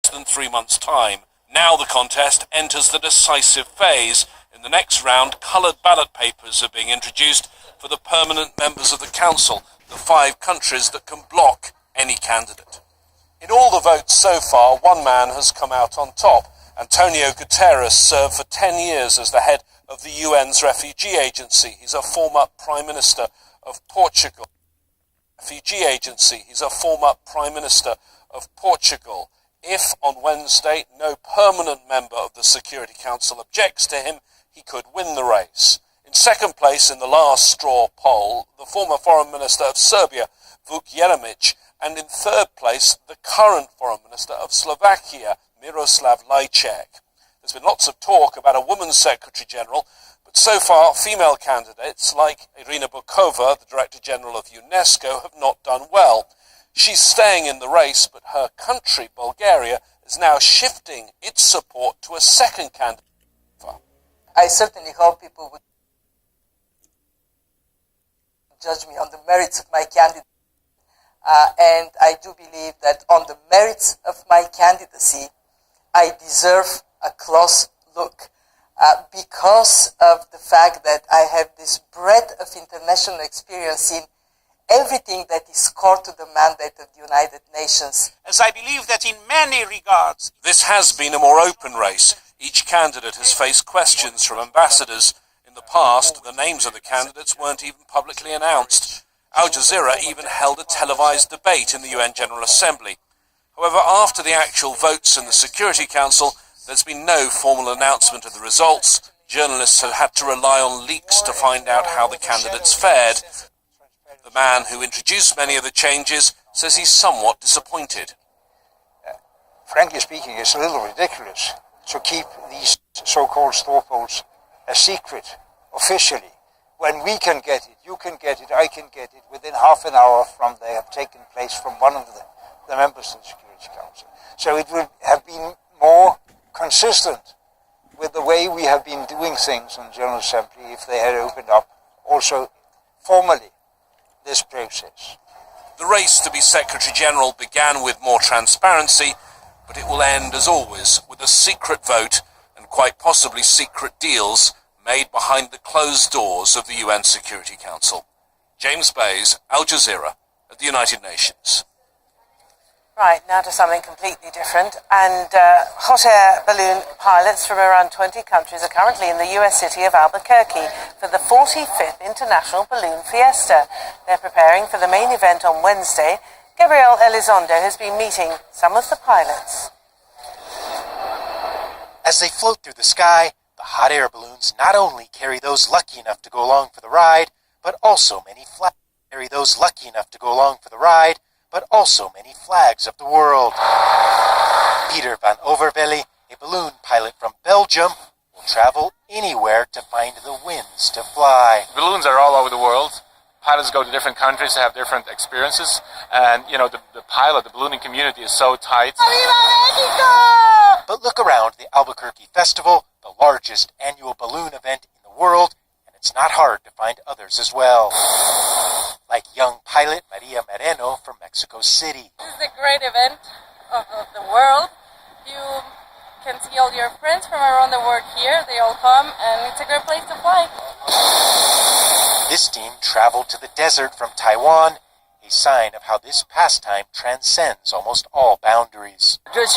than 3 months' time. Now the contest enters the decisive phase. In the next round, coloured ballot papers are being introduced for the permanent members of the council, the 5 countries that can block any candidate. In all the votes so far, one man has come out on top. Antonio Guterres served for 10 years as the head of the UN's refugee agency. He's a former Prime Minister of Portugal. He's a former Prime Minister of Portugal. If on Wednesday no permanent member of the Security Council objects to him, he could win the race. In second place in the last straw poll, the former Foreign Minister of Serbia, Vuk Jeremic, and in third place, the current Foreign Minister of Slovakia, Miroslav Lajcek. There's been lots of talk about a woman Secretary-General, but so far female candidates like Irina Bokova, the Director-General of UNESCO, have not done well. She's staying in the race, but her country, Bulgaria, is now shifting its support to a second candidate. I certainly hope people would judge me on the merits of my candidacy. And I do believe that on the merits of my candidacy, I deserve a close look because of the fact that I have this breadth of international experience in everything that is core to the mandate of the United Nations. As I believe that in many regards, this has been a more open race. Each candidate has faced questions from ambassadors. In the past, the names of the candidates weren't even publicly announced. Al Jazeera even held a televised debate in the UN General Assembly. However, after the actual votes in the Security Council, there's been no formal announcement of the results. Journalists have had to rely on leaks to find out how the candidates fared. The man who introduced many of the changes says he's somewhat disappointed. Frankly speaking, it's a little ridiculous to keep these so-called straw polls a secret, officially. When we can get it, you can get it, I can get it, within half an hour from they have taken place from one of the members of the Security Council. So it would have been more consistent with the way we have been doing things in the General Assembly if they had opened up also formally this process. The race to be Secretary-General began with more transparency, but it will end, as always, with a secret vote and quite possibly secret deals made behind the closed doors of the UN Security Council. James Bays, Al Jazeera, at the United Nations. Right, now to something completely different. And hot air balloon pilots from around 20 countries are currently in the US city of Albuquerque for the 45th International Balloon Fiesta. They're preparing for the main event on Wednesday. Gabriel Elizondo has been meeting some of the pilots. As they float through the sky, the hot air balloons not only carry those lucky enough to go along for the ride, but also many flags of the world. Peter van Overvelde, a balloon pilot from Belgium, will travel anywhere to find the winds to fly. Balloons are all over the world. Pilots go to different countries to have different experiences, and the ballooning community is so tight. But look around the Albuquerque Festival, the largest annual balloon event in the world, and it's not hard to find others as well. Like young pilot Maria Moreno from Mexico City. This is a great event of the world. You can see all your friends from around the world here. They all come, and it's a great place to fly. This team traveled to the desert from Taiwan, a sign of how this pastime transcends almost all boundaries. As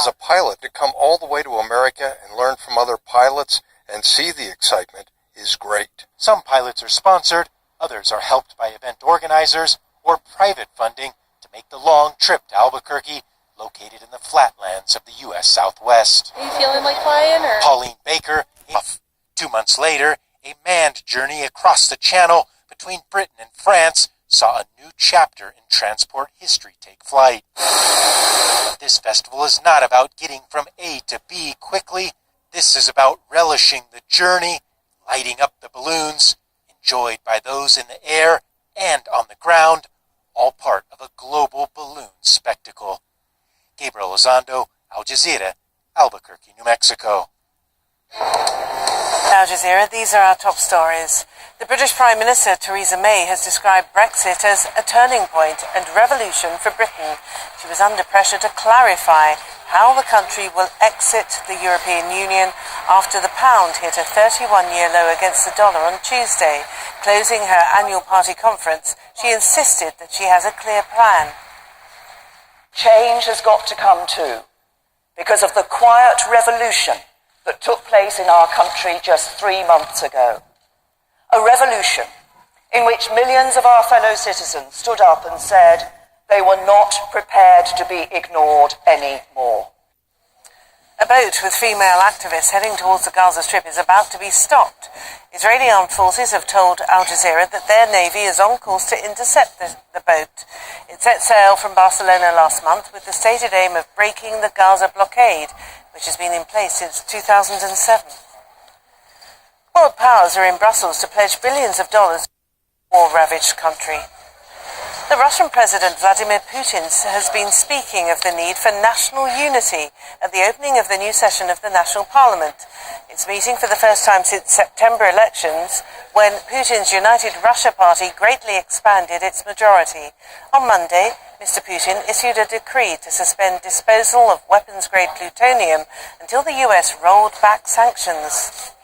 a pilot, to come all the way to America and learn from other pilots and see the excitement is great. Some pilots are sponsored, others are helped by event organizers or private funding to make the long trip to Albuquerque, located in the flatlands of the U.S. Southwest. Are you feeling like flying? Or? Pauline Baker, 2 months later, a manned journey across the channel between Britain and France saw a new chapter in transport history take flight. This festival is not about getting from A to B quickly. This is about relishing the journey, lighting up the balloons, enjoyed by those in the air and on the ground, all part of a global balloon spectacle. Gabriel Elizondo, Al Jazeera, Albuquerque, New Mexico. Al Jazeera, these are our top stories. The British Prime Minister Theresa May has described Brexit as a turning point and revolution for Britain. She was under pressure to clarify how the country will exit the European Union after the pound hit a 31-year low against the dollar on Tuesday. Closing her annual party conference, she insisted that she has a clear plan. Change has got to come too, because of the quiet revolution that took place in our country just 3 months ago. A revolution in which millions of our fellow citizens stood up and said they were not prepared to be ignored anymore. A boat with female activists heading towards the Gaza Strip is about to be stopped. Israeli armed forces have told Al Jazeera that their navy is on course to intercept the boat. It set sail from Barcelona last month with the stated aim of breaking the Gaza blockade, which has been in place since 2007. World powers are in Brussels to pledge billions of dollars to the war-ravaged country. The Russian President Vladimir Putin has been speaking of the need for national unity at the opening of the new session of the National Parliament. It's meeting for the first time since September elections, when Putin's United Russia Party greatly expanded its majority. On Monday, Mr. Putin issued a decree to suspend disposal of weapons-grade plutonium until the US rolled back sanctions.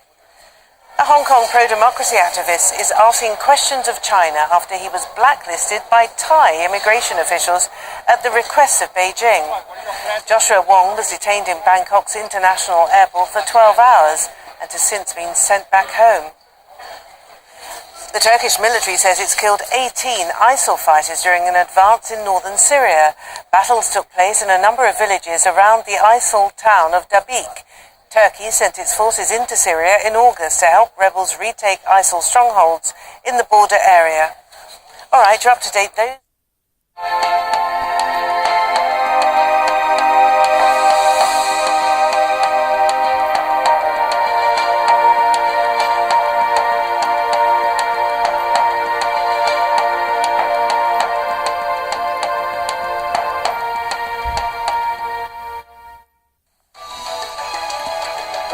A Hong Kong pro-democracy activist is asking questions of China after he was blacklisted by Thai immigration officials at the request of Beijing. Joshua Wong was detained in Bangkok's international airport for 12 hours and has since been sent back home. The Turkish military says it's killed 18 ISIL fighters during an advance in northern Syria. Battles took place in a number of villages around the ISIL town of Dabik. Turkey sent its forces into Syria in August to help rebels retake ISIL strongholds in the border area. All right, you're up to date though.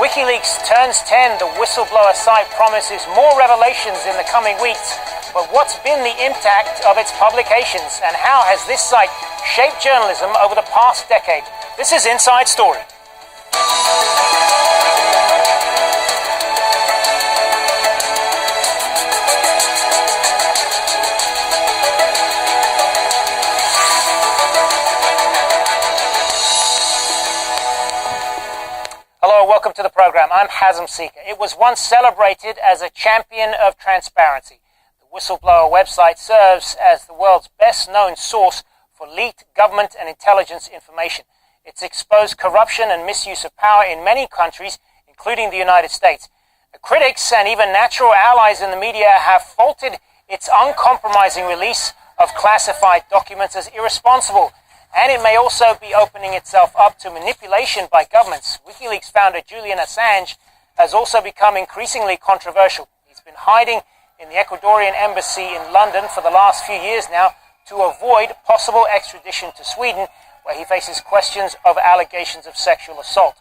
WikiLeaks turns 10. The whistleblower site promises more revelations in the coming weeks. But what's been the impact of its publications, and how has this site shaped journalism over the past decade? This is Inside Story. Hello, welcome to the program. I'm Hazem Seeker. It was once celebrated as a champion of transparency. The whistleblower website serves as the world's best-known source for leaked government and intelligence information. It's exposed corruption and misuse of power in many countries, including the United States. The critics and even natural allies in the media have faulted its uncompromising release of classified documents as irresponsible. And it may also be opening itself up to manipulation by governments. WikiLeaks founder Julian Assange has also become increasingly controversial. He's been hiding in the Ecuadorian embassy in London for the last few years now to avoid possible extradition to Sweden, where he faces questions of allegations of sexual assault.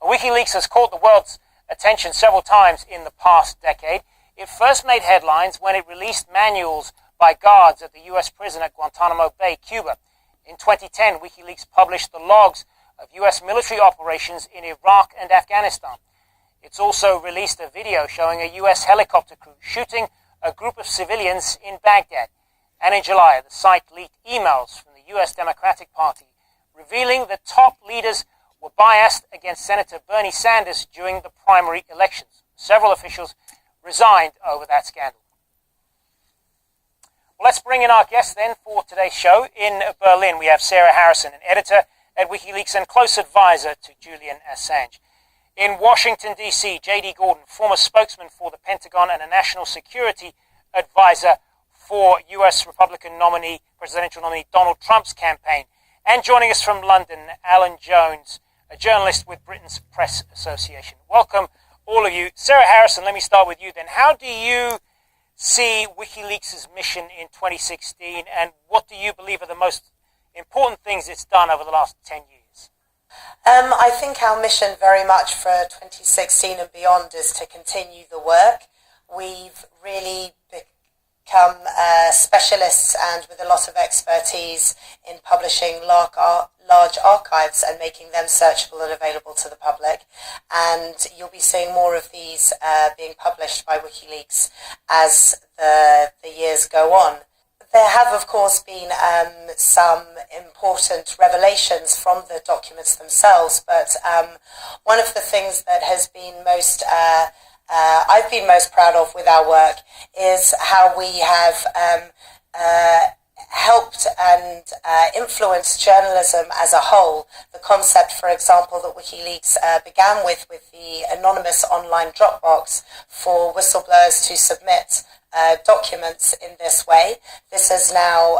WikiLeaks has caught the world's attention several times in the past decade. It first made headlines when it released manuals by guards at the U.S. prison at Guantanamo Bay, Cuba. In 2010, WikiLeaks published the logs of U.S. military operations in Iraq and Afghanistan. It's also released a video showing a U.S. helicopter crew shooting a group of civilians in Baghdad. And in July, the site leaked emails from the U.S. Democratic Party revealing the top leaders were biased against Senator Bernie Sanders during the primary elections. Several officials resigned over that scandal. Well, let's bring in our guest then for today's show. In Berlin, we have Sarah Harrison, an editor at WikiLeaks and close advisor to Julian Assange. In Washington, D.C., J.D. Gordon, former spokesman for the Pentagon and a national security advisor for U.S. Republican presidential nominee Donald Trump's campaign. And joining us from London, Alan Jones, a journalist with Britain's Press Association. Welcome, all of you. Sarah Harrison, let me start with you then. How do you see WikiLeaks' mission in 2016, and what do you believe are the most important things it's done over the last 10 years? I think our mission very much for 2016 and beyond is to continue the work. We've really become specialists and with a lot of expertise in publishing large archives and making them searchable and available to the public. And you'll be seeing more of these being published by WikiLeaks as the years go on. There have, of course, been some important revelations from the documents themselves, but one of the things that has been I've been most proud of with our work is how we have helped and influenced journalism as a whole. The concept, for example, that WikiLeaks began with the anonymous online Dropbox for whistleblowers to submit documents in this way. This has now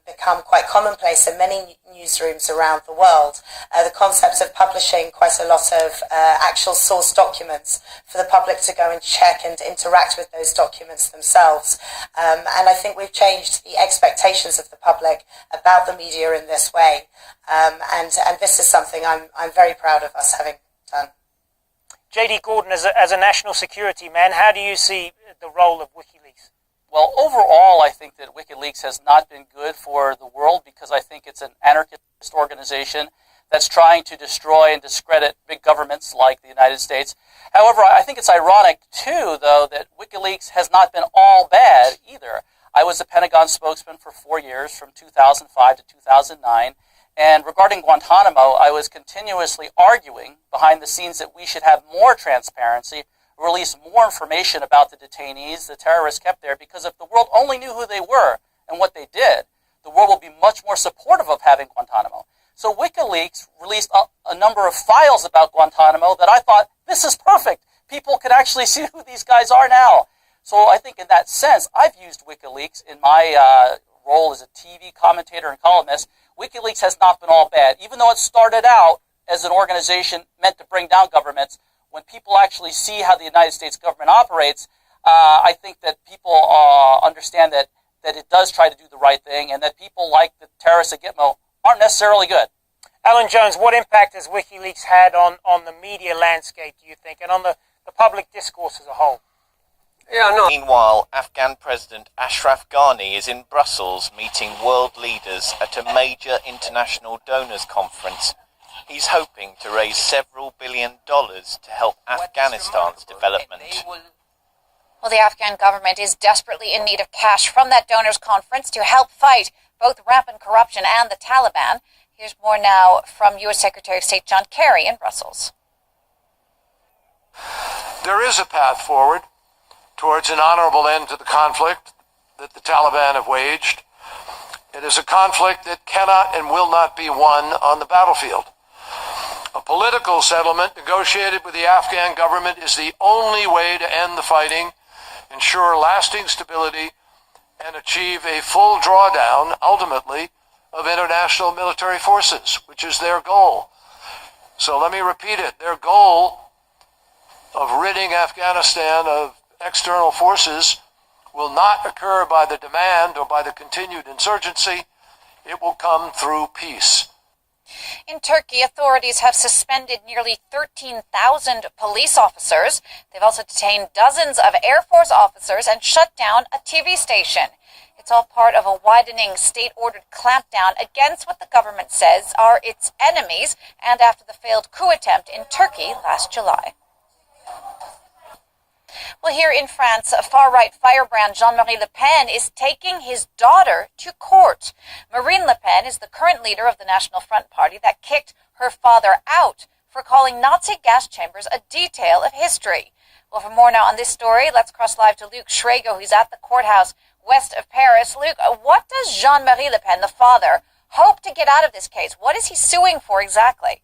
become quite commonplace in many newsrooms around the world. The concept of publishing quite a lot of actual source documents for the public to go and check and interact with those documents themselves. And I think we've changed the expectations of the public about the media in this way. And this is something I'm very proud of us having done. J.D. Gordon, as a national security man, how do you see the role of WikiLeaks? Well, overall, I think that WikiLeaks has not been good for the world because I think it's an anarchist organization that's trying to destroy and discredit big governments like the United States. However, I think it's ironic, too, though, that WikiLeaks has not been all bad either. I was a Pentagon spokesman for 4 years, from 2005 to 2009. And regarding Guantanamo, I was continuously arguing behind the scenes that we should have more transparency, release more information about the detainees, the terrorists kept there, because if the world only knew who they were and what they did, the world will be much more supportive of having Guantanamo. So WikiLeaks released a number of files about Guantanamo that I thought, this is perfect. People can actually see who these guys are now. So I think in that sense, I've used WikiLeaks in my role as a TV commentator and columnist. WikiLeaks has not been all bad. Even though it started out as an organization meant to bring down governments, when people actually see how the United States government operates, I think that people understand that it does try to do the right thing, and that people like the terrorists at Gitmo aren't necessarily good. Alan Jones, what impact has WikiLeaks had on the media landscape, do you think, and on the public discourse as a whole? Meanwhile, Afghan President Ashraf Ghani is in Brussels meeting world leaders at a major international donors conference. He's hoping to raise several $1 billion to help Afghanistan's development. Well, the Afghan government is desperately in need of cash from that donors conference to help fight both rampant corruption and the Taliban. Here's more now from U.S. Secretary of State John Kerry in Brussels. There is a path forward towards an honorable end to the conflict that the Taliban have waged. It is a conflict that cannot and will not be won on the battlefield. A political settlement negotiated with the Afghan government is the only way to end the fighting, ensure lasting stability, and achieve a full drawdown, ultimately, of international military forces, which is their goal. So let me repeat it. Their goal of ridding Afghanistan of external forces will not occur by the demand or by the continued insurgency. It will come through peace. In Turkey, authorities have suspended nearly 13,000 police officers. They've also detained dozens of Air Force officers and shut down a TV station. It's all part of a widening state-ordered clampdown against what the government says are its enemies, and after the failed coup attempt in Turkey last July. Well, here in France, a far-right firebrand Jean-Marie Le Pen is taking his daughter to court. Marine Le Pen is the current leader of the National Front Party that kicked her father out for calling Nazi gas chambers a detail of history. Well, for more now on this story, let's cross live to Luc Schrago, who's at the courthouse west of Paris. Luc, what does Jean-Marie Le Pen, the father, hope to get out of this case? What is he suing for exactly?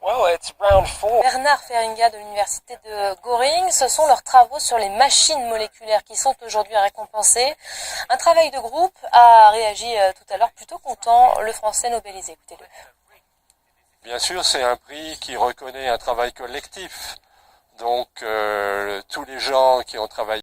Well, it's round 4. Bernard Feringa de l'université de Göring, ce sont leurs travaux sur les machines moléculaires qui sont aujourd'hui récompensées. Un travail de groupe a réagi tout à l'heure, plutôt content, le français nobelisé. Écoutez-le. Bien sûr, c'est un prix qui reconnaît un travail collectif. Donc, tous les gens qui ont travaillé